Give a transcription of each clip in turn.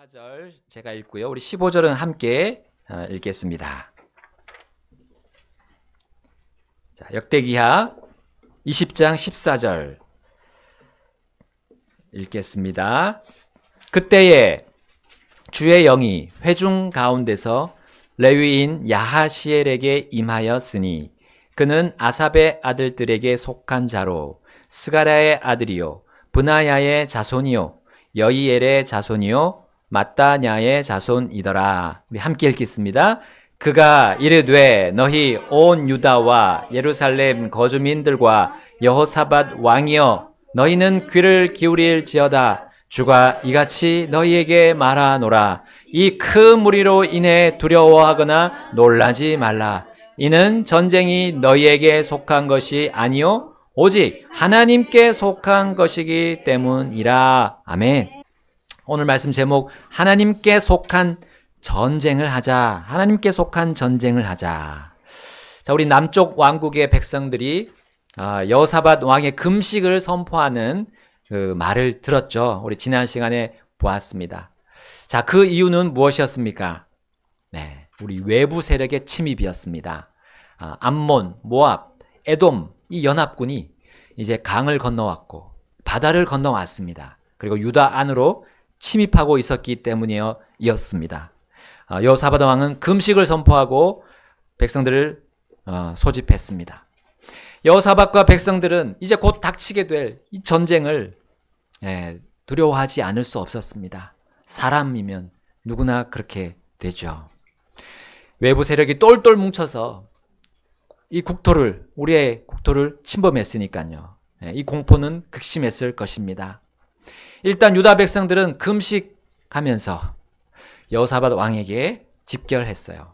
14절 제가 읽고요. 우리 15절은 함께 읽겠습니다. 자, 역대기하 20장 14절 읽겠습니다. 그때에 주의 영이 회중 가운데서 레위인 야하시엘에게 임하였으니 그는 아삽의 아들들에게 속한 자로 스가랴의 아들이요 브나야의 자손이요 여이엘의 자손이요 마따냐의 자손이더라. 우리 함께 읽겠습니다. 그가 이르되 너희 온 유다와 예루살렘 거주민들과 여호사밧 왕이여 너희는 귀를 기울일지어다. 주가 이같이 너희에게 말하노라. 이 큰 무리로 인해 두려워하거나 놀라지 말라. 이는 전쟁이 너희에게 속한 것이 아니요 오직 하나님께 속한 것이기 때문이라. 아멘. 오늘 말씀 제목 하나님께 속한 전쟁을 하자. 하나님께 속한 전쟁을 하자. 자, 우리 남쪽 왕국의 백성들이 여호사밧 왕의 금식을 선포하는 그 말을 들었죠. 우리 지난 시간에 보았습니다. 자, 그 이유는 무엇이었습니까? 네, 우리 외부 세력의 침입이었습니다. 암몬, 모압, 에돔 이 연합군이 이제 강을 건너왔고 바다를 건너왔습니다. 그리고 유다 안으로 침입하고 있었기 때문이었습니다. 여호사밧 왕은 금식을 선포하고 백성들을 소집했습니다. 여호사밧과 백성들은 이제 곧 닥치게 될 이 전쟁을 두려워하지 않을 수 없었습니다. 사람이면 누구나 그렇게 되죠. 외부 세력이 똘똘 뭉쳐서 이 국토를, 우리의 국토를 침범했으니까요. 이 공포는 극심했을 것입니다. 일단 유다 백성들은 금식하면서 여호사밧 왕에게 집결했어요.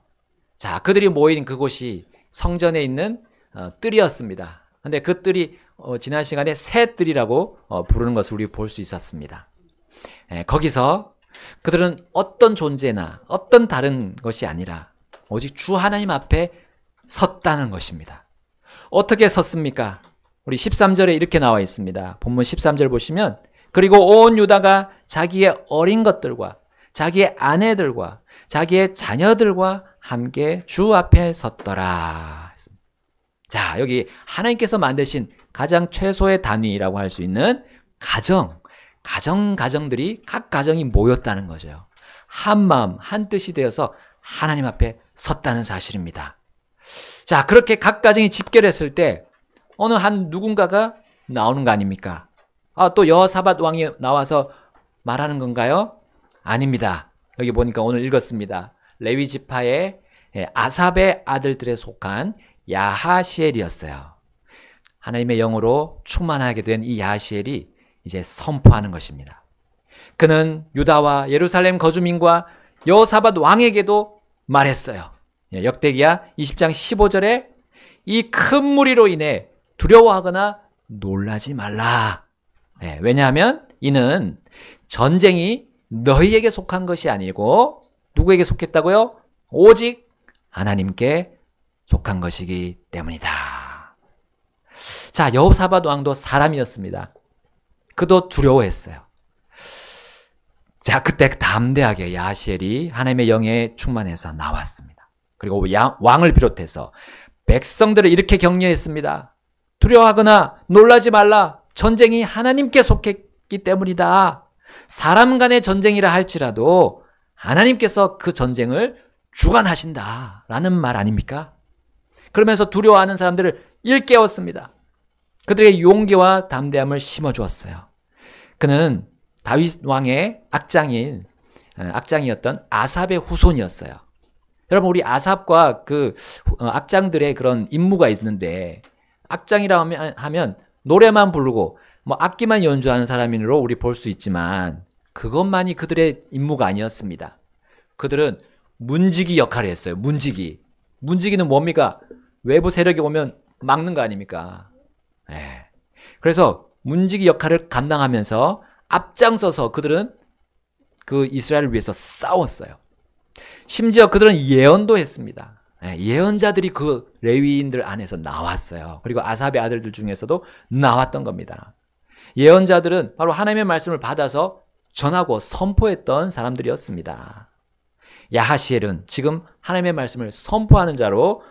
자, 그들이 모인 그곳이 성전에 있는 뜰이었습니다. 근데 그 뜰이 지난 시간에 새 뜰이라고 부르는 것을 우리 볼 수 있었습니다. 거기서 그들은 어떤 존재나 어떤 다른 것이 아니라 오직 주 하나님 앞에 섰다는 것입니다. 어떻게 섰습니까? 우리 13절에 이렇게 나와 있습니다. 본문 13절 보시면 그리고 온 유다가 자기의 어린 것들과 자기의 아내들과 자기의 자녀들과 함께 주 앞에 섰더라. 자, 여기 하나님께서 만드신 가장 최소의 단위라고 할 수 있는 가정들이 각 가정이 모였다는 거죠. 한 마음, 한 뜻이 되어서 하나님 앞에 섰다는 사실입니다. 자, 그렇게 각 가정이 집결했을 때 어느 한 누군가가 나오는 거 아닙니까? 또 여호사밧 왕이 나와서 말하는 건가요? 아닙니다. 여기 보니까 오늘 읽었습니다. 레위 지파의 아삽의 아들들에 속한 야하시엘이었어요. 하나님의 영으로 충만하게 된 이 야하시엘이 이제 선포하는 것입니다. 그는 유다와 예루살렘 거주민과 여호사밧 왕에게도 말했어요. 역대기야 20장 15절에 이 큰 무리로 인해 두려워하거나 놀라지 말라. 왜냐하면 이는 전쟁이 너희에게 속한 것이 아니고 누구에게 속했다고요? 오직 하나님께 속한 것이기 때문이다. 자, 여호사밧 왕도 사람이었습니다. 그도 두려워했어요. 자, 그때 담대하게 야하시엘이 하나님의 영에 충만해서 나왔습니다. 그리고 왕을 비롯해서 백성들을 이렇게 격려했습니다. 두려워하거나 놀라지 말라. 전쟁이 하나님께 속했기 때문이다. 사람 간의 전쟁이라 할지라도 하나님께서 그 전쟁을 주관하신다라는 말 아닙니까? 그러면서 두려워하는 사람들을 일깨웠습니다. 그들의 용기와 담대함을 심어주었어요. 그는 다윗 왕의 악장이었던 아삽의 후손이었어요. 여러분, 우리 아삽과 그 악장들의 그런 임무가 있는데 악장이라 하면 노래만 부르고 악기만 연주하는 사람으로 우리 볼 수 있지만 그것만이 그들의 임무가 아니었습니다. 그들은 문지기 역할을 했어요. 문지기는 뭡니까? 외부 세력이 오면 막는 거 아닙니까? 그래서 문지기 역할을 감당하면서 앞장서서 그들은 그 이스라엘을 위해서 싸웠어요. 심지어 그들은 예언도 했습니다. 예언자들이 그 레위인들 안에서 나왔어요. 그리고 아삽의 아들들 중에서도 나왔던 겁니다. 예언자들은 바로 하나님의 말씀을 받아서 전하고 선포했던 사람들이었습니다. 야하시엘은 지금 하나님의 말씀을 선포하는 자로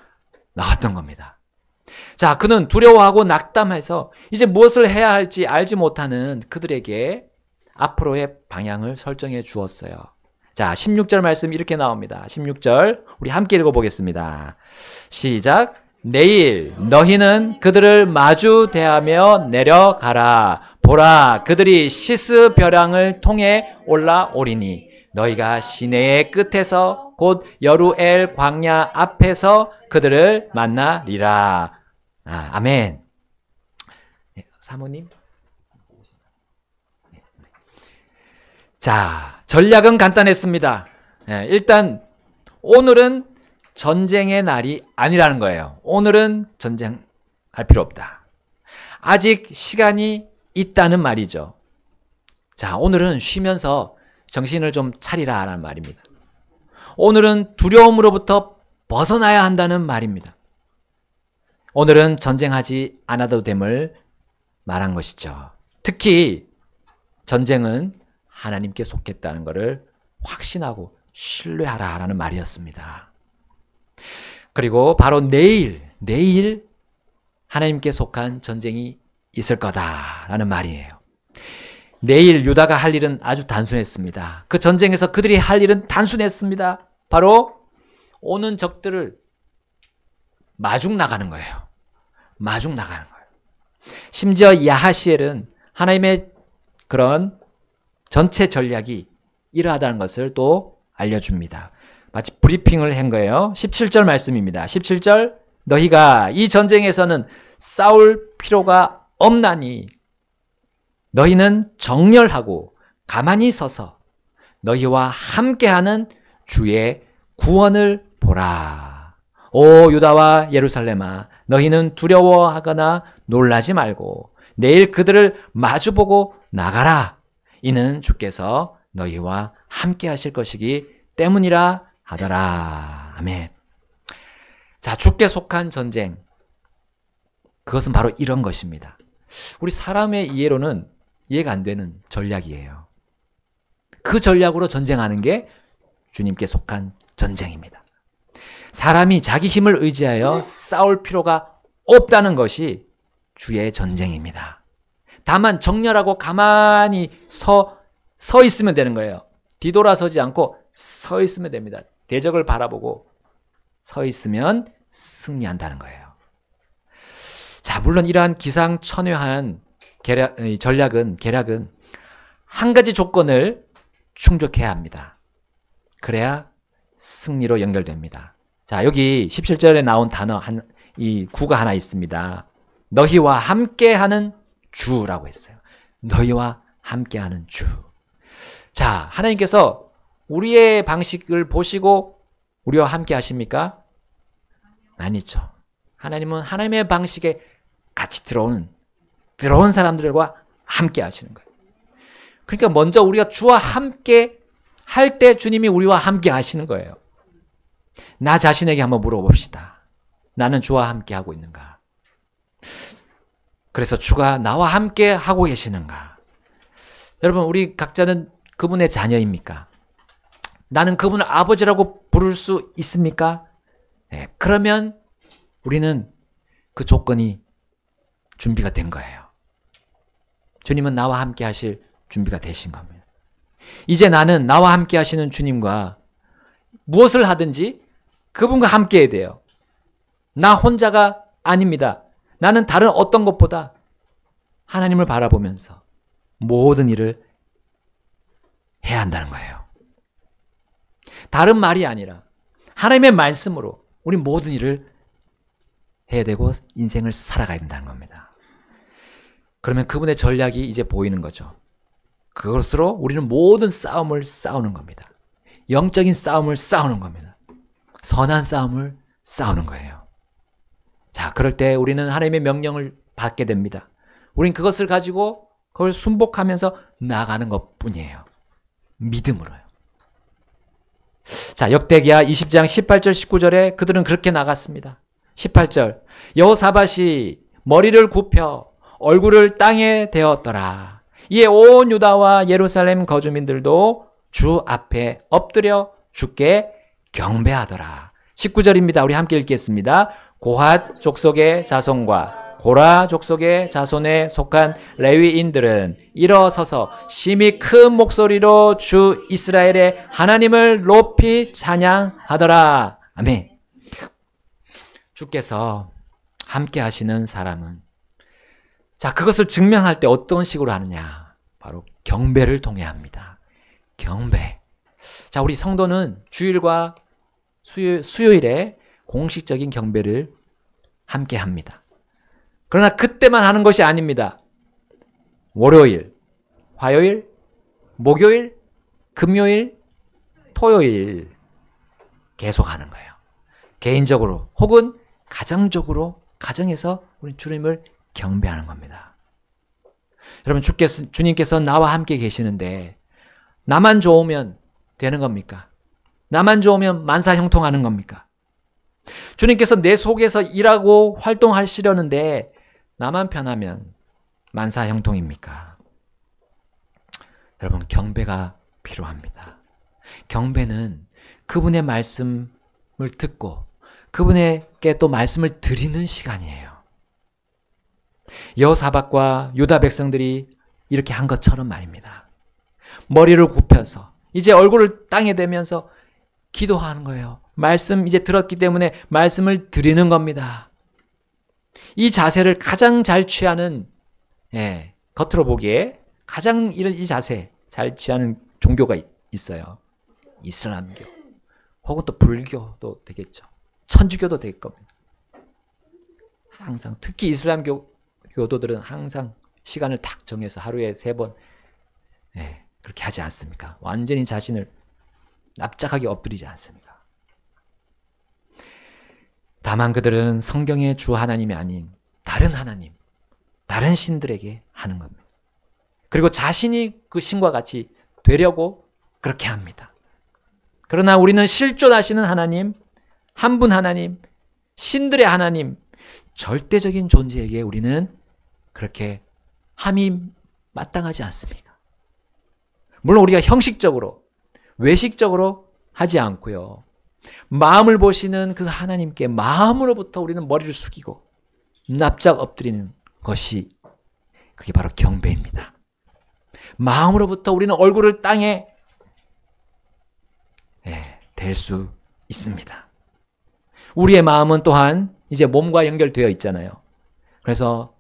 나왔던 겁니다. 자, 그는 두려워하고 낙담해서 이제 무엇을 해야 할지 알지 못하는 그들에게 앞으로의 방향을 설정해 주었어요. 자, 16절 말씀 이렇게 나옵니다. 16절 우리 함께 읽어보겠습니다. 시작. 내일 너희는 그들을 마주 대하며 내려가라. 보라, 그들이 시스 벼랑을 통해 올라오리니 너희가 시내의 끝에서 곧 여루엘 광야 앞에서 그들을 만나리라. 아멘. 사모님. 자, 전략은 간단했습니다. 일단 오늘은 전쟁의 날이 아니라는 거예요. 오늘은 전쟁할 필요 없다. 아직 시간이 있다는 말이죠. 자, 오늘은 쉬면서 정신을 좀 차리라라는 말입니다. 오늘은 두려움으로부터 벗어나야 한다는 말입니다. 오늘은 전쟁하지 않아도 됨을 말한 것이죠. 특히 전쟁은 하나님께 속했다는 것을 확신하고 신뢰하라라는 말이었습니다. 그리고 바로 내일 하나님께 속한 전쟁이 있을 거다라는 말이에요. 내일 유다가 할 일은 아주 단순했습니다. 그 전쟁에서 그들이 할 일은 단순했습니다. 바로 오는 적들을 마중 나가는 거예요. 마중 나가는 거예요. 심지어 야하시엘은 하나님의 그런 전체 전략이 이러하다는 것을 또 알려줍니다. 마치 브리핑을 한 거예요. 17절 말씀입니다. 17절 너희가 이 전쟁에서는 싸울 필요가 없나니 너희는 정렬하고 가만히 서서 너희와 함께하는 주의 구원을 보라. 오 유다와 예루살렘아, 너희는 두려워하거나 놀라지 말고 내일 그들을 마주보고 나가라. 이는 주께서 너희와 함께하실 것이기 때문이라 하더라. 아멘. 자, 주께 속한 전쟁. 그것은 바로 이런 것입니다. 우리 사람의 이해로는 이해가 안 되는 전략이에요. 그 전략으로 전쟁하는 게 주님께 속한 전쟁입니다. 사람이 자기 힘을 의지하여 싸울 필요가 없다는 것이 주의 전쟁입니다. 다만 정렬하고 가만히 서 있으면 되는 거예요. 뒤돌아서지 않고 서 있으면 됩니다. 대적을 바라보고 서 있으면 승리한다는 거예요. 자, 물론 이러한 기상천외한 계략은 한 가지 조건을 충족해야 합니다. 그래야 승리로 연결됩니다. 자, 여기 17절에 나온 단어 이 구가 하나 있습니다. 너희와 함께하는 주라고 했어요. 너희와 함께하는 주. 자, 하나님께서 우리의 방식을 보시고 우리와 함께 하십니까? 아니죠. 하나님은 하나님의 방식에 같이 들어온 사람들과 함께 하시는 거예요. 그러니까 먼저 우리가 주와 함께 할 때 주님이 우리와 함께 하시는 거예요. 나 자신에게 한번 물어봅시다. 나는 주와 함께 하고 있는가? 그래서 주가 나와 함께 하고 계시는가? 여러분, 우리 각자는 그분의 자녀입니까? 나는 그분을 아버지라고 부를 수 있습니까? 네, 그러면 우리는 그 조건이 준비가 된 거예요. 주님은 나와 함께 하실 준비가 되신 겁니다. 이제 나는 나와 함께 하시는 주님과 무엇을 하든지 그분과 함께 해야 돼요. 나 혼자가 아닙니다. 나는 다른 어떤 것보다 하나님을 바라보면서 모든 일을 해야 한다는 거예요. 다른 말이 아니라 하나님의 말씀으로 우리 모든 일을 해야 되고 인생을 살아가야 된다는 겁니다. 그러면 그분의 전략이 이제 보이는 거죠. 그것으로 우리는 모든 싸움을 싸우는 겁니다. 영적인 싸움을 싸우는 겁니다. 선한 싸움을 싸우는 거예요. 자, 그럴 때 우리는 하나님의 명령을 받게 됩니다. 우린 그것을 가지고 그걸 순복하면서 나아가는 것뿐이에요. 믿음으로요. 자, 역대기야 20장 18절 19절에 그들은 그렇게 나갔습니다. 18절 여호사밧이 머리를 굽혀 얼굴을 땅에 대었더라. 이에 온 유다와 예루살렘 거주민들도 주 앞에 엎드려 주께 경배하더라. 19절입니다. 우리 함께 읽겠습니다. 고핫 족속의 자손과 고라 족속의 자손에 속한 레위인들은 일어서서 심히 큰 목소리로 주 이스라엘의 하나님을 높이 찬양하더라. 아멘. 주께서 함께 하시는 사람은, 자, 그것을 증명할 때 어떤 식으로 하느냐? 바로 경배를 통해 합니다. 경배. 자, 우리 성도는 주일과 수요일에 공식적인 경배를 함께 합니다. 그러나 그때만 하는 것이 아닙니다. 월요일, 화요일, 목요일, 금요일, 토요일 계속 하는 거예요. 개인적으로 혹은 가정적으로, 가정에서 우리 주님을 경배하는 겁니다. 여러분, 주님께서 나와 함께 계시는데 나만 좋으면 되는 겁니까? 나만 좋으면 만사형통하는 겁니까? 주님께서 내 속에서 일하고 활동하시려는데 나만 편하면 만사형통입니까? 여러분, 경배가 필요합니다. 경배는 그분의 말씀을 듣고 그분에게 또 말씀을 드리는 시간이에요. 여호사밧과 유다 백성들이 이렇게 한 것처럼 말입니다. 머리를 굽혀서 이제 얼굴을 땅에 대면서 기도하는 거예요. 말씀 이제 들었기 때문에 말씀을 드리는 겁니다. 이 자세를 가장 잘 취하는, 겉으로 보기에 가장 이 자세 잘 취하는 종교가 있어요. 이슬람교 혹은 또 불교도 되겠죠. 천주교도 될 겁니다. 항상 특히 이슬람교 교도들은 항상 시간을 딱 정해서 하루에 3번 그렇게 하지 않습니까? 완전히 자신을 납작하게 엎드리지 않습니까? 다만 그들은 성경의 주 하나님이 아닌 다른 하나님, 다른 신들에게 하는 겁니다. 그리고 자신이 그 신과 같이 되려고 그렇게 합니다. 그러나 우리는 실존하시는 하나님, 한 분 하나님, 신들의 하나님, 절대적인 존재에게 우리는 그렇게 함이 마땅하지 않습니까? 물론 우리가 형식적으로, 외식적으로 하지 않고요. 마음을 보시는 그 하나님께 마음으로부터 우리는 머리를 숙이고 납작 엎드리는 것이, 그게 바로 경배입니다. 마음으로부터 우리는 얼굴을 땅에 댈 수 있습니다. 우리의 마음은 또한 이제 몸과 연결되어 있잖아요. 그래서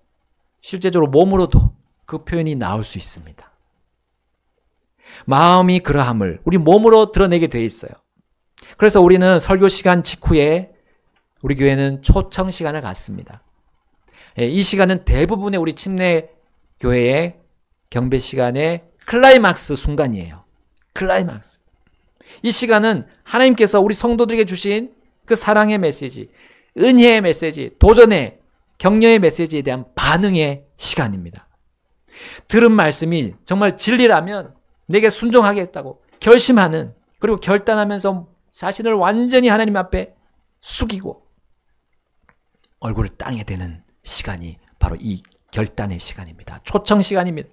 실제적으로 몸으로도 그 표현이 나올 수 있습니다. 마음이 그러함을 우리 몸으로 드러내게 되어 있어요. 그래서 우리는 설교 시간 직후에 우리 교회는 초청 시간을 갖습니다. 이 시간은 대부분의 우리 침례 교회의 경배 시간의 클라이막스 순간이에요. 클라이막스. 이 시간은 하나님께서 우리 성도들에게 주신 그 사랑의 메시지, 은혜의 메시지, 도전의, 격려의 메시지에 대한 반응의 시간입니다. 들은 말씀이 정말 진리라면 내게 순종하겠다고 결심하는, 그리고 결단하면서 자신을 완전히 하나님 앞에 숙이고 얼굴을 땅에 대는 시간이 바로 이 결단의 시간입니다. 초청 시간입니다.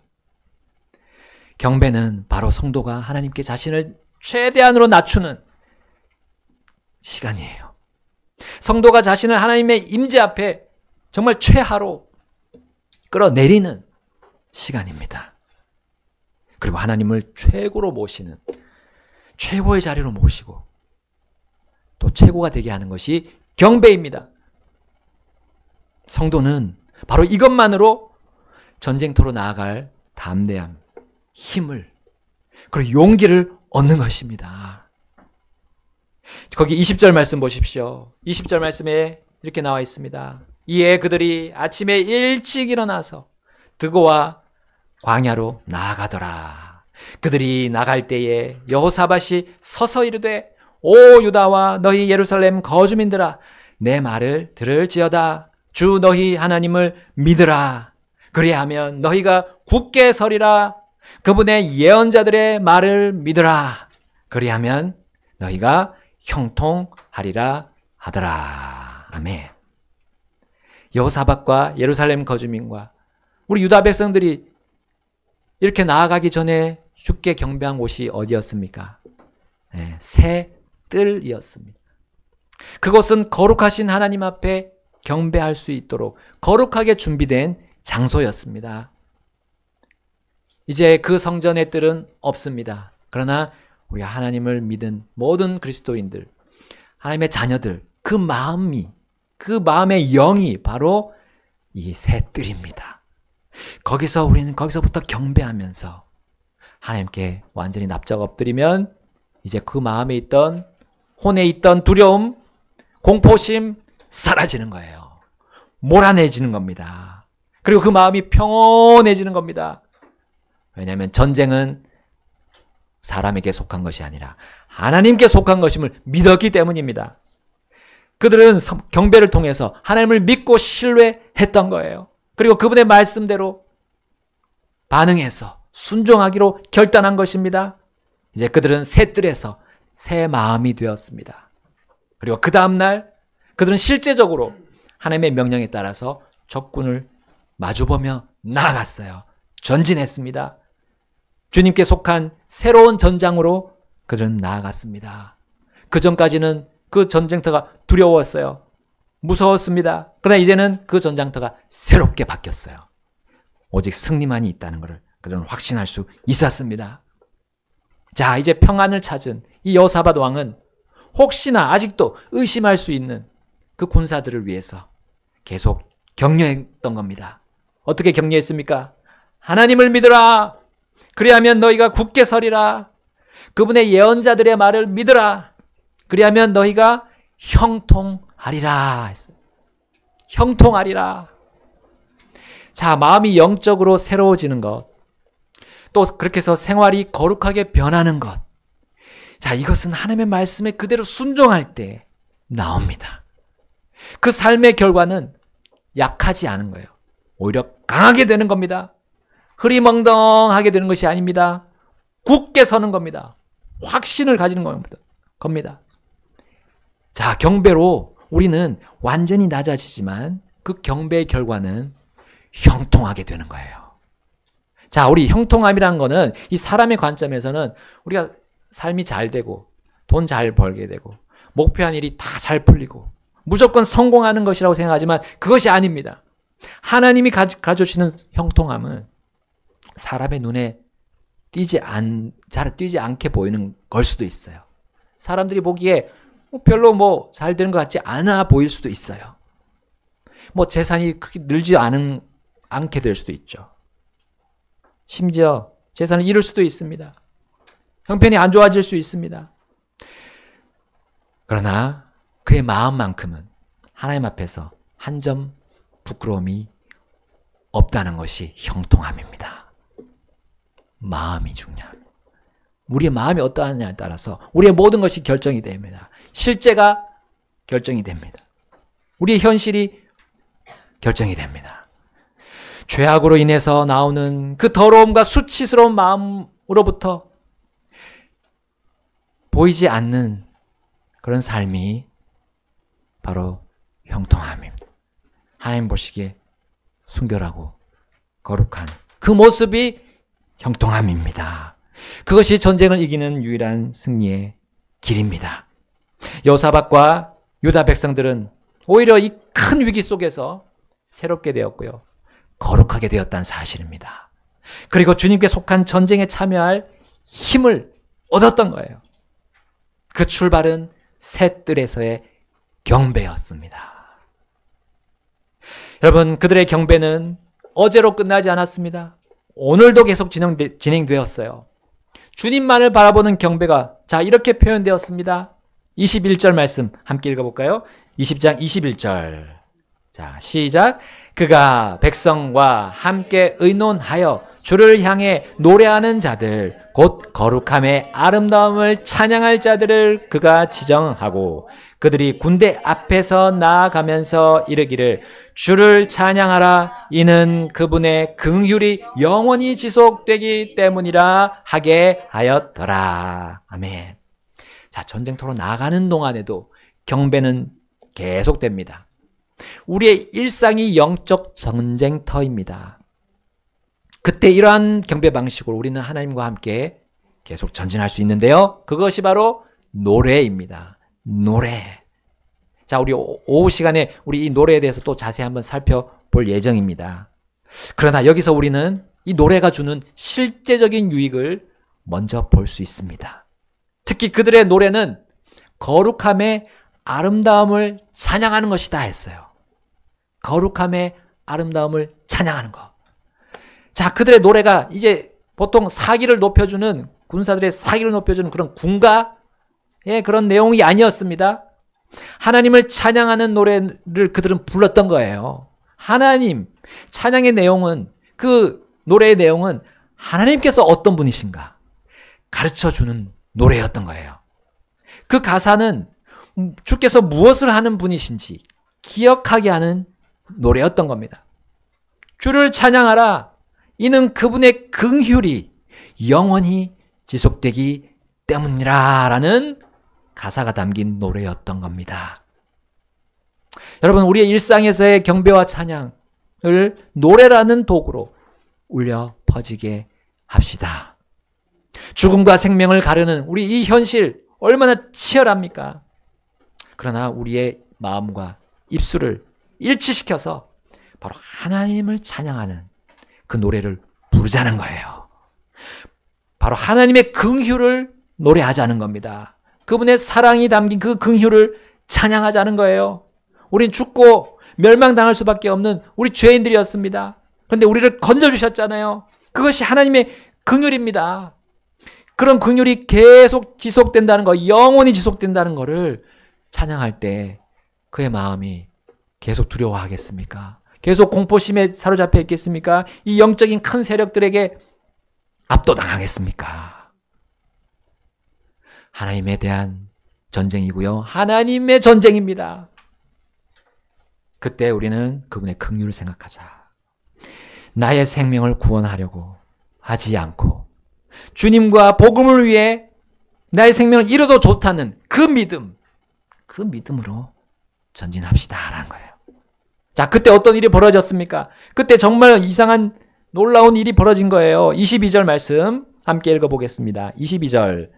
경배는 바로 성도가 하나님께 자신을 최대한으로 낮추는 시간이에요. 성도가 자신을 하나님의 임재 앞에 정말 최하로 끌어내리는 시간입니다. 그리고 하나님을 최고로 모시는, 최고의 자리로 모시고 또 최고가 되게 하는 것이 경배입니다. 성도는 바로 이것만으로 전쟁터로 나아갈 담대함, 힘을, 그리고 용기를 얻는 것입니다. 거기 20절 말씀 보십시오. 20절 말씀에 이렇게 나와 있습니다. 이에 그들이 아침에 일찍 일어나서 드고와 광야로 나아가더라. 그들이 나갈 때에 여호사밧이 서서 이르되, 오 유다와 너희 예루살렘 거주민들아, 내 말을 들을지어다. 주 너희 하나님을 믿으라. 그리하면 너희가 굳게 서리라. 그분의 예언자들의 말을 믿으라. 그리하면 너희가 형통하리라 하더라. 아멘. 여호사밧과 예루살렘 거주민과 우리 유다 백성들이 이렇게 나아가기 전에 주께 경배한 곳이 어디였습니까? 네, 새 뜰이었습니다. 그곳은 거룩하신 하나님 앞에 경배할 수 있도록 거룩하게 준비된 장소였습니다. 이제 그 성전의 뜰은 없습니다. 그러나 우리 하나님을 믿은 모든 그리스도인들, 하나님의 자녀들, 그 마음의 영이 바로 이 새 뜰입니다. 우리는 거기서부터 경배하면서 하나님께 완전히 납작 엎드리면 이제 그 마음에 있던, 혼에 있던 두려움, 공포심 사라지는 거예요. 몰아내지는 겁니다. 그리고 그 마음이 평온해지는 겁니다. 왜냐하면 전쟁은 사람에게 속한 것이 아니라 하나님께 속한 것임을 믿었기 때문입니다. 그들은 경배를 통해서 하나님을 믿고 신뢰했던 거예요. 그리고 그분의 말씀대로 반응해서 순종하기로 결단한 것입니다. 이제 그들은 새 뜰에서 새 마음이 되었습니다. 그리고 그 다음날 그들은 실제적으로 하나님의 명령에 따라서 적군을 마주보며 나아갔어요. 전진했습니다. 주님께 속한 새로운 전장으로 그들은 나아갔습니다. 그 전까지는 그 전쟁터가 두려웠어요. 무서웠습니다. 그러나 이제는 그 전장터가 새롭게 바뀌었어요. 오직 승리만이 있다는 것을 그들은 확신할 수 있었습니다. 자, 이제 평안을 찾은 이 여호사밧 왕은 혹시나 아직도 의심할 수 있는 그 군사들을 위해서 계속 격려했던 겁니다. 어떻게 격려했습니까? 하나님을 믿으라. 그리하면 너희가 굳게 서리라. 그분의 예언자들의 말을 믿으라. 그리하면 너희가 형통하리라 했어요. 형통하리라. 자, 마음이 영적으로 새로워지는 것, 또 그렇게 해서 생활이 거룩하게 변하는 것, 자, 이것은 하나님의 말씀에 그대로 순종할 때 나옵니다. 그 삶의 결과는 약하지 않은 거예요. 오히려 강하게 되는 겁니다. 흐리멍덩하게 되는 것이 아닙니다. 굳게 서는 겁니다. 확신을 가지는 겁니다. 자, 경배로 우리는 완전히 낮아지지만 그 경배의 결과는 형통하게 되는 거예요. 자, 우리 형통함이라는 거는 이 사람의 관점에서는 우리가 삶이 잘 되고 돈 잘 벌게 되고 목표한 일이 다 잘 풀리고 무조건 성공하는 것이라고 생각하지만 그것이 아닙니다. 하나님이 가져주시는 형통함은 사람의 눈에 잘 띄지 않게 보이는 걸 수도 있어요. 사람들이 보기에 별로 잘 되는 것 같지 않아 보일 수도 있어요. 재산이 그렇게 늘지 않게 될 수도 있죠. 심지어 재산을 잃을 수도 있습니다. 형편이 안 좋아질 수 있습니다. 그러나 그의 마음만큼은 하나님 앞에서 한 점 부끄러움이 없다는 것이 형통함입니다. 마음이 중요합니다. 우리의 마음이 어떠하느냐에 따라서 우리의 모든 것이 결정이 됩니다. 실제가 결정이 됩니다. 우리의 현실이 결정이 됩니다. 죄악으로 인해서 나오는 그 더러움과 수치스러운 마음으로부터 보이지 않는 그런 삶이 바로 형통함입니다. 하나님 보시기에 순결하고 거룩한 그 모습이 형통함입니다. 그것이 전쟁을 이기는 유일한 승리의 길입니다. 여호사밧과 유다 백성들은 오히려 이 큰 위기 속에서 새롭게 되었고요. 거룩하게 되었다는 사실입니다. 그리고 주님께 속한 전쟁에 참여할 힘을 얻었던 거예요. 그 출발은 새 뜰에서의 경배였습니다. 여러분, 그들의 경배는 어제로 끝나지 않았습니다. 오늘도 계속 진행되었어요. 주님만을 바라보는 경배가 이렇게 표현되었습니다. 21절 말씀 함께 읽어볼까요? 20장 21절. 자, 시작. 그가 백성과 함께 의논하여 주를 향해 노래하는 자들 곧 거룩함의 아름다움을 찬양할 자들을 그가 지정하고 그들이 군대 앞에서 나아가면서 이르기를 주를 찬양하라 이는 그분의 긍휼이 영원히 지속되기 때문이라 하게 하였더라. 아멘. 자, 전쟁터로 나아가는 동안에도 경배는 계속됩니다. 우리의 일상이 영적 전쟁터입니다. 그때 이러한 경배 방식으로 우리는 하나님과 함께 계속 전진할 수 있는데요. 그것이 바로 노래입니다. 노래. 자, 우리 오후 시간에 우리 이 노래에 대해서 또 자세히 한번 살펴볼 예정입니다. 그러나 여기서 우리는 이 노래가 주는 실제적인 유익을 먼저 볼 수 있습니다. 특히 그들의 노래는 거룩함의 아름다움을 찬양하는 것이다 했어요. 거룩함의 아름다움을 찬양하는 것. 자, 그들의 노래가 이제 보통 사기를 높여주는, 군사들의 사기를 높여주는 그런 군가의 그런 내용이 아니었습니다. 하나님을 찬양하는 노래를 그들은 불렀던 거예요. 하나님, 찬양의 내용은, 그 노래의 내용은 하나님께서 어떤 분이신가 가르쳐주는 노래였던 거예요. 그 가사는 주께서 무엇을 하는 분이신지 기억하게 하는 노래였던 겁니다. 주를 찬양하라. 이는 그분의 긍휼이 영원히 지속되기 때문이라 라는 가사가 담긴 노래였던 겁니다. 여러분, 우리의 일상에서의 경배와 찬양을 노래라는 도구로 울려 퍼지게 합시다. 죽음과 생명을 가르는 우리 이 현실 얼마나 치열합니까? 그러나 우리의 마음과 입술을 일치시켜서 바로 하나님을 찬양하는 그 노래를 부르자는 거예요. 바로 하나님의 긍휼을 노래하자는 겁니다. 그분의 사랑이 담긴 그 긍휼을 찬양하자는 거예요. 우린 죽고 멸망당할 수밖에 없는 우리 죄인들이었습니다. 그런데 우리를 건져주셨잖아요. 그것이 하나님의 긍휼입니다. 그런 긍휼이 계속 지속된다는 거, 영원히 지속된다는 거를 찬양할 때 그의 마음이 계속 두려워하겠습니까? 계속 공포심에 사로잡혀 있겠습니까? 이 영적인 큰 세력들에게 압도당하겠습니까? 하나님에 대한 전쟁이고요. 하나님의 전쟁입니다. 그때 우리는 그분의 긍휼을 생각하자. 나의 생명을 구원하려고 하지 않고 주님과 복음을 위해 나의 생명을 잃어도 좋다는 그 믿음, 그 믿음으로 전진합시다라는 거예요. 자, 그때 어떤 일이 벌어졌습니까? 그때 정말 이상한 놀라운 일이 벌어진 거예요. 22절 말씀 함께 읽어보겠습니다. 22절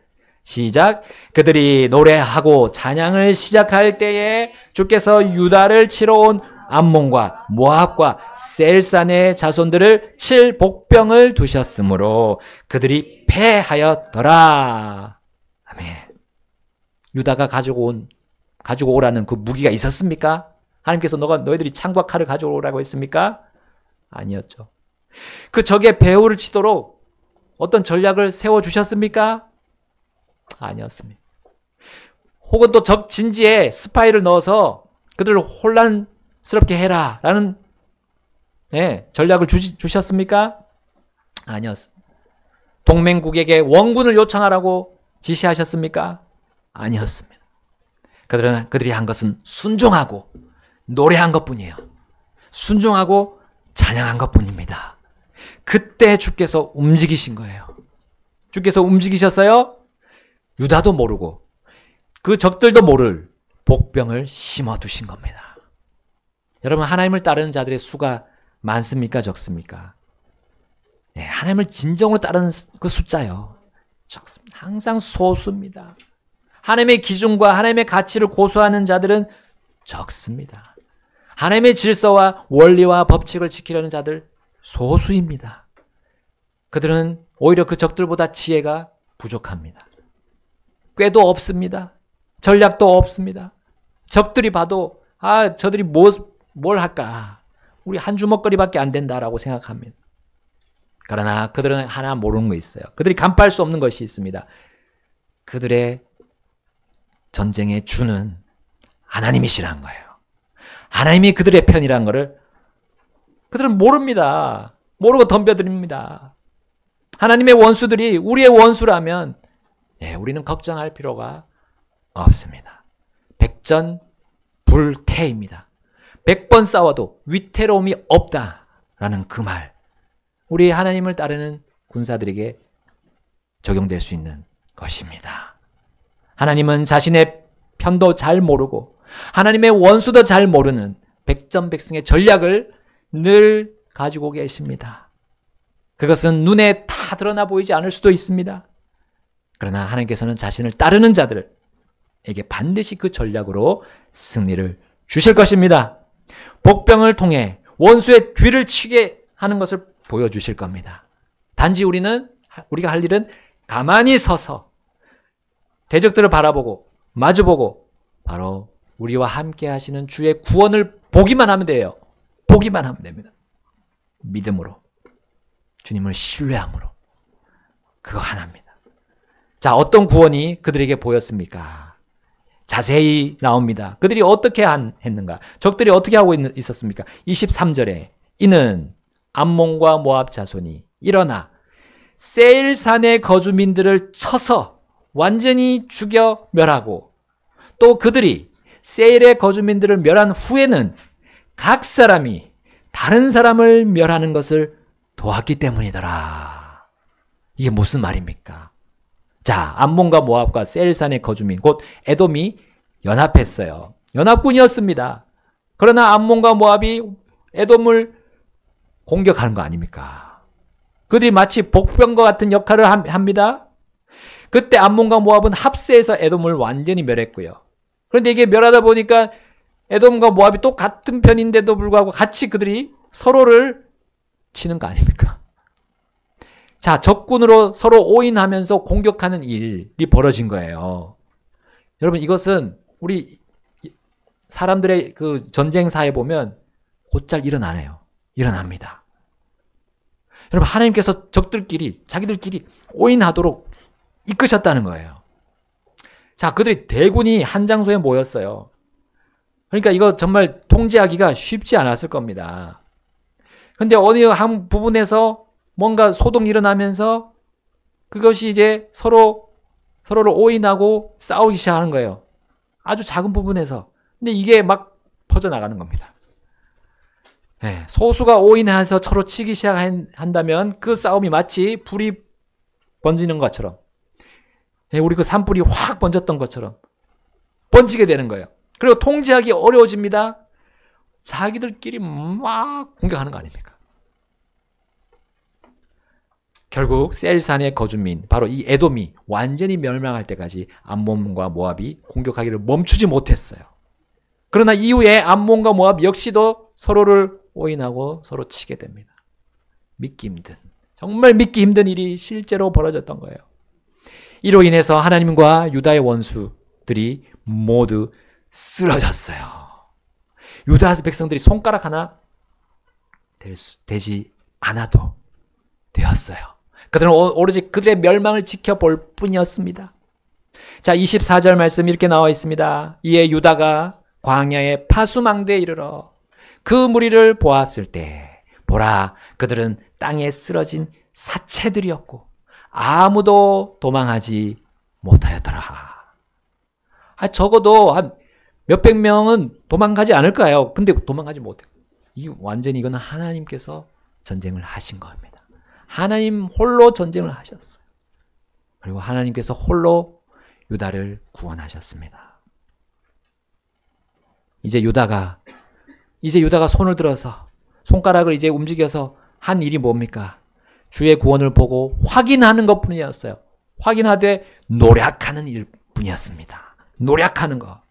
시작. 그들이 노래하고 찬양을 시작할 때에 주께서 유다를 치러 온 암몬과 모압과 셀산의 자손들을 칠 복병을 두셨으므로 그들이 패하였더라. 아멘. 유다가 가지고 오라는 그 무기가 있었습니까? 하나님께서 너희들이 창과 칼을 가지고 오라고 했습니까? 아니었죠. 그 적의 배후를 치도록 어떤 전략을 세워주셨습니까? 아니었습니다. 혹은 또 적 진지에 스파이를 넣어서 그들을 혼란스럽게 해라 라는 전략을 주셨습니까? 아니었습니다. 동맹국에게 원군을 요청하라고 지시하셨습니까? 아니었습니다. 그들이 한 것은 순종하고 노래한 것뿐이에요. 순종하고 찬양한 것뿐입니다. 그때 주께서 움직이신 거예요. 주께서 움직이셨어요. 유다도 모르고 그 적들도 모를 복병을 심어두신 겁니다. 여러분, 하나님을 따르는 자들의 수가 많습니까? 적습니까? 네, 하나님을 진정으로 따르는 그 숫자요, 적습니다. 항상 소수입니다. 하나님의 기준과 하나님의 가치를 고수하는 자들은 적습니다. 하나님의 질서와 원리와 법칙을 지키려는 자들 소수입니다. 그들은 오히려 그 적들보다 지혜가 부족합니다. 꾀도 없습니다. 전략도 없습니다. 적들이 봐도 저들이 뭘 할까? 우리 한 주먹거리밖에 안 된다라고 생각합니다. 그러나 그들은 하나 모르는 거 있어요. 그들이 간파할 수 없는 것이 있습니다. 그들의 전쟁의 주는 하나님이시라는 거예요. 하나님이 그들의 편이라는 것을 그들은 모릅니다. 모르고 덤벼듭니다. 하나님의 원수들이 우리의 원수라면 우리는 걱정할 필요가 없습니다. 백전불태입니다. 100번 싸워도 위태로움이 없다라는 그 말, 우리 하나님을 따르는 군사들에게 적용될 수 있는 것입니다. 하나님은 자신의 편도 잘 모르고 하나님의 원수도 잘 모르는 백전백승의 전략을 늘 가지고 계십니다. 그것은 눈에 다 드러나 보이지 않을 수도 있습니다. 그러나 하나님께서는 자신을 따르는 자들에게 반드시 그 전략으로 승리를 주실 것입니다. 복병을 통해 원수의 뒤를 치게 하는 것을 보여주실 겁니다. 단지 우리가 할 일은 가만히 서서 대적들을 바라보고 마주보고 바로 우리와 함께 하시는 주의 구원을 보기만 하면 돼요. 보기만 하면 됩니다. 믿음으로, 주님을 신뢰함으로. 그거 하나입니다. 자, 어떤 구원이 그들에게 보였습니까? 자세히 나옵니다. 그들이 어떻게 했는가? 적들이 어떻게 하고 있었습니까? 23절에 이는 암몬과 모압 자손이 일어나 세일산의 거주민들을 쳐서 완전히 죽여 멸하고 또 그들이 세일의 거주민들을 멸한 후에는 각 사람이 다른 사람을 멸하는 것을 도왔기 때문이더라. 이게 무슨 말입니까? 자, 암몬과 모압과 세일산의 거주민 곧 에돔이 연합했어요. 연합군이었습니다. 그러나 암몬과 모압이 에돔을 공격하는 거 아닙니까? 그들이 마치 복병과 같은 역할을 합니다. 그때 암몬과 모압은 합세해서 에돔을 완전히 멸했고요. 그런데 이게 멸하다 보니까 에돔과 모압이 또 같은 편인데도 불구하고 같이 그들이 서로를 치는 거 아닙니까? 자, 적군으로 서로 오인하면서 공격하는 일이 벌어진 거예요. 여러분, 이것은 우리 사람들의 그 전쟁사에 보면 곧잘 일어납니다. 여러분, 하나님께서 적들끼리, 자기들끼리 오인하도록 이끄셨다는 거예요. 자, 그들이 대군이 한 장소에 모였어요. 그러니까 이거 정말 통제하기가 쉽지 않았을 겁니다. 근데 어느 한 부분에서 뭔가 소동이 일어나면서 그것이 이제 서로를 오인하고 싸우기 시작하는 거예요. 아주 작은 부분에서. 근데 이게 막 퍼져나가는 겁니다. 네, 소수가 오인해서 서로 치기 시작한다면 그 싸움이 마치 불이 번지는 것처럼, 우리 그 산불이 확 번졌던 것처럼 번지게 되는 거예요. 그리고 통제하기 어려워집니다. 자기들끼리 막 공격하는 거 아닙니까? 결국 셀산의 거주민, 바로 이 에돔이 완전히 멸망할 때까지 암몬과 모압이 공격하기를 멈추지 못했어요. 그러나 이후에 암몬과 모압 역시도 서로를 오인하고 서로 치게 됩니다. 정말 믿기 힘든 일이 실제로 벌어졌던 거예요. 이로 인해서 하나님과 유다의 원수들이 모두 쓰러졌어요. 유다 백성들이 손가락 하나 되지 않아도 되었어요. 그들은 오로지 그들의 멸망을 지켜볼 뿐이었습니다. 자, 24절 말씀 이렇게 나와 있습니다. 이에 유다가 광야의 파수망대에 이르러 그 무리를 보았을 때 보라, 그들은 땅에 쓰러진 사체들이었고 아무도 도망하지 못하였더라. 적어도 한 몇백 명은 도망가지 않을까요? 근데 도망가지 못해요. 완전히 이거는 하나님께서 전쟁을 하신 겁니다. 하나님 홀로 전쟁을 하셨어요. 그리고 하나님께서 홀로 유다를 구원하셨습니다. 이제 유다가 손을 들어서 손가락을 이제 움직여서 한 일이 뭡니까? 주의 구원을 보고 확인하는 것뿐이었어요. 확인하되 노력하는 일뿐이었습니다. 노력하는 거.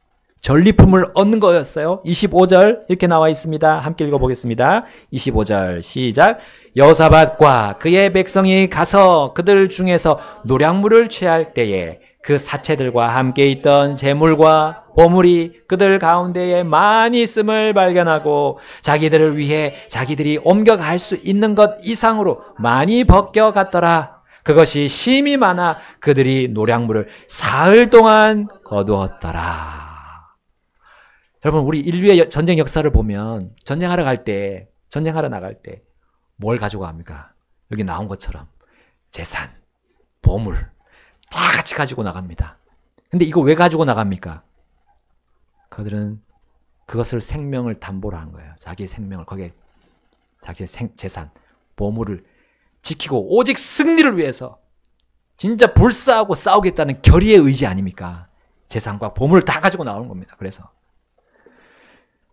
전리품을 얻는 거였어요. 25절 이렇게 나와 있습니다. 함께 읽어보겠습니다. 25절 시작. 여호사밧과 그의 백성이 가서 그들 중에서 노략물을 취할 때에 그 사체들과 함께 있던 재물과 보물이 그들 가운데에 많이 있음을 발견하고 자기들을 위해 자기들이 옮겨갈 수 있는 것 이상으로 많이 벗겨갔더라. 그것이 심이 많아 그들이 노략물을 사흘 동안 거두었더라. 여러분, 우리 인류의 전쟁 역사를 보면 전쟁하러 나갈 때 뭘 가지고 갑니까? 여기 나온 것처럼 재산, 보물 다 같이 가지고 나갑니다. 근데 이거 왜 가지고 나갑니까? 그들은 그것을 생명을 담보로 한 거예요. 자기의 생명을 거기에 자기의 재산, 보물을 지키고 오직 승리를 위해서 진짜 불사하고 싸우겠다는 결의의 의지 아닙니까? 재산과 보물을 다 가지고 나오는 겁니다.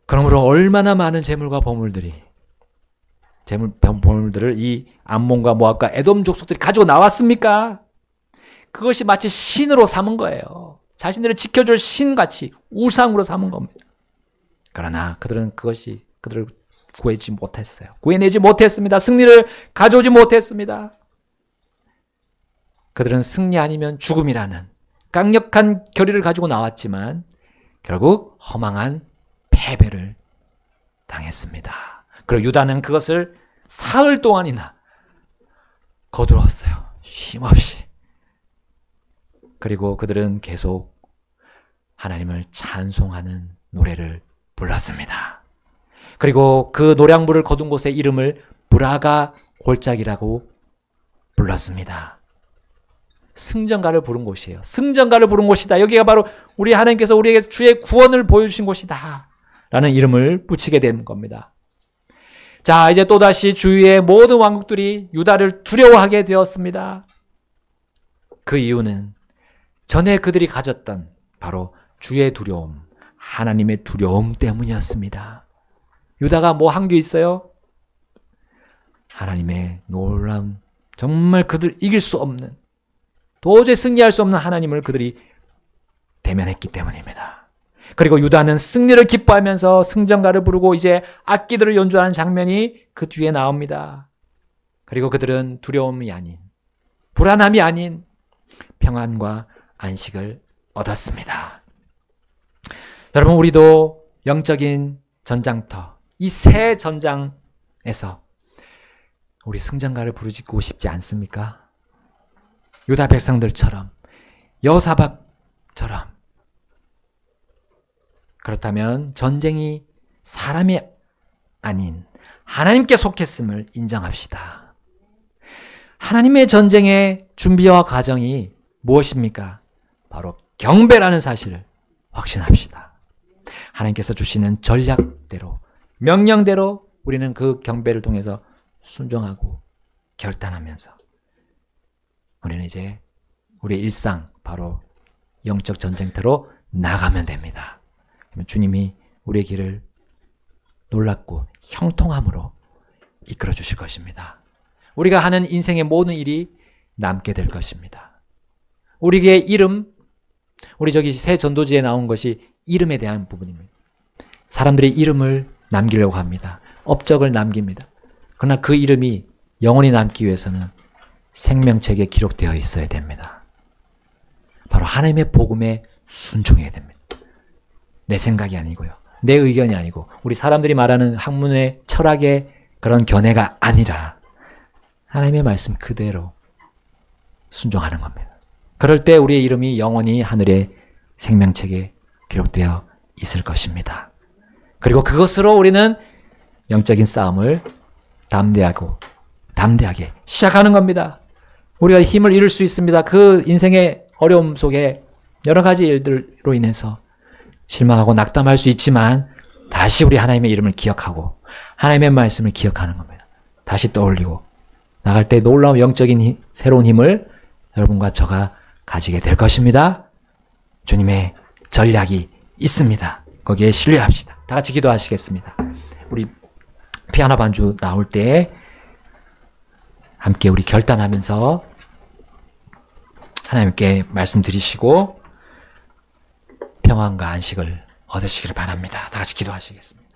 그러므로 얼마나 많은 재물과 보물들이 보물들을 이 암몬과 모압과 에돔 족속들이 가지고 나왔습니까? 그것이 마치 신으로 삼은 거예요. 자신들을 지켜줄 신같이 우상으로 삼은 겁니다. 그러나 그들은 그들을 구해지 못했어요. 구해내지 못했습니다. 승리를 가져오지 못했습니다. 그들은 승리 아니면 죽음이라는 강력한 결의를 가지고 나왔지만 결국 허망한 패배를 당했습니다. 그리고 유다는 그것을 사흘 동안이나 거두었어요. 쉼없이. 그리고 그들은 계속 하나님을 찬송하는 노래를 불렀습니다. 그리고 그 노량물을 거둔 곳의 이름을 브라가 골짜기라고 불렀습니다. 승전가를 부른 곳이에요. 승전가를 부른 곳이다. 여기가 바로 우리 하나님께서 우리에게 주의 구원을 보여주신 곳이다 라는 이름을 붙이게 된 겁니다. 자, 이제 또다시 주위의 모든 왕국들이 유다를 두려워하게 되었습니다. 그 이유는 전에 그들이 가졌던 바로 주의 두려움, 하나님의 두려움 때문이었습니다. 유다가 뭐 한 게 있어요? 하나님의 놀라운, 정말 그들 이길 수 없는, 도저히 승리할 수 없는 하나님을 그들이 대면했기 때문입니다. 그리고 유다는 승리를 기뻐하면서 승전가를 부르고 이제 악기들을 연주하는 장면이 그 뒤에 나옵니다. 그리고 그들은 두려움이 아닌, 불안함이 아닌 평안과 안식을 얻었습니다. 여러분, 우리도 영적인 전장터, 이 새 전장에서 우리 승전가를 부르짖고 싶지 않습니까? 유다 백성들처럼, 여호사밧처럼. 그렇다면 전쟁이 사람이 아닌 하나님께 속했음을 인정합시다. 하나님의 전쟁의 준비와 과정이 무엇입니까? 바로 경배라는 사실을 확신합시다. 하나님께서 주시는 전략대로, 명령대로 우리는 그 경배를 통해서 순종하고 결단하면서 우리는 이제 우리의 일상, 바로 영적 전쟁터로 나가면 됩니다. 주님이 우리의 길을 놀랍고 형통함으로 이끌어 주실 것입니다. 우리가 하는 인생의 모든 일이 남게 될 것입니다. 우리의 이름, 우리 저기 새 전도지에 나온 것이 이름에 대한 부분입니다. 사람들이 이름을 남기려고 합니다. 업적을 남깁니다. 그러나 그 이름이 영원히 남기 위해서는 생명책에 기록되어 있어야 됩니다. 바로 하나님의 복음에 순종해야 됩니다. 내 생각이 아니고요. 내 의견이 아니고 우리 사람들이 말하는 학문의 철학의 그런 견해가 아니라 하나님의 말씀 그대로 순종하는 겁니다. 그럴 때 우리의 이름이 영원히 하늘의 생명책에 기록되어 있을 것입니다. 그리고 그것으로 우리는 영적인 싸움을 담대하게 시작하는 겁니다. 우리가 힘을 잃을 수 있습니다. 그 인생의 어려움 속에 여러 가지 일들로 인해서 실망하고 낙담할 수 있지만 다시 우리 하나님의 이름을 기억하고 하나님의 말씀을 기억하는 겁니다. 다시 떠올리고 나갈 때 놀라운 영적인 새로운 힘을 여러분과 저가 가지게 될 것입니다. 주님의 전략이 있습니다. 거기에 신뢰합시다. 다 같이 기도하시겠습니다. 우리 피아노 반주 나올 때 함께 우리 결단하면서 하나님께 말씀드리시고 평안과 안식을 얻으시기를 바랍니다. 다 같이 기도하시겠습니다.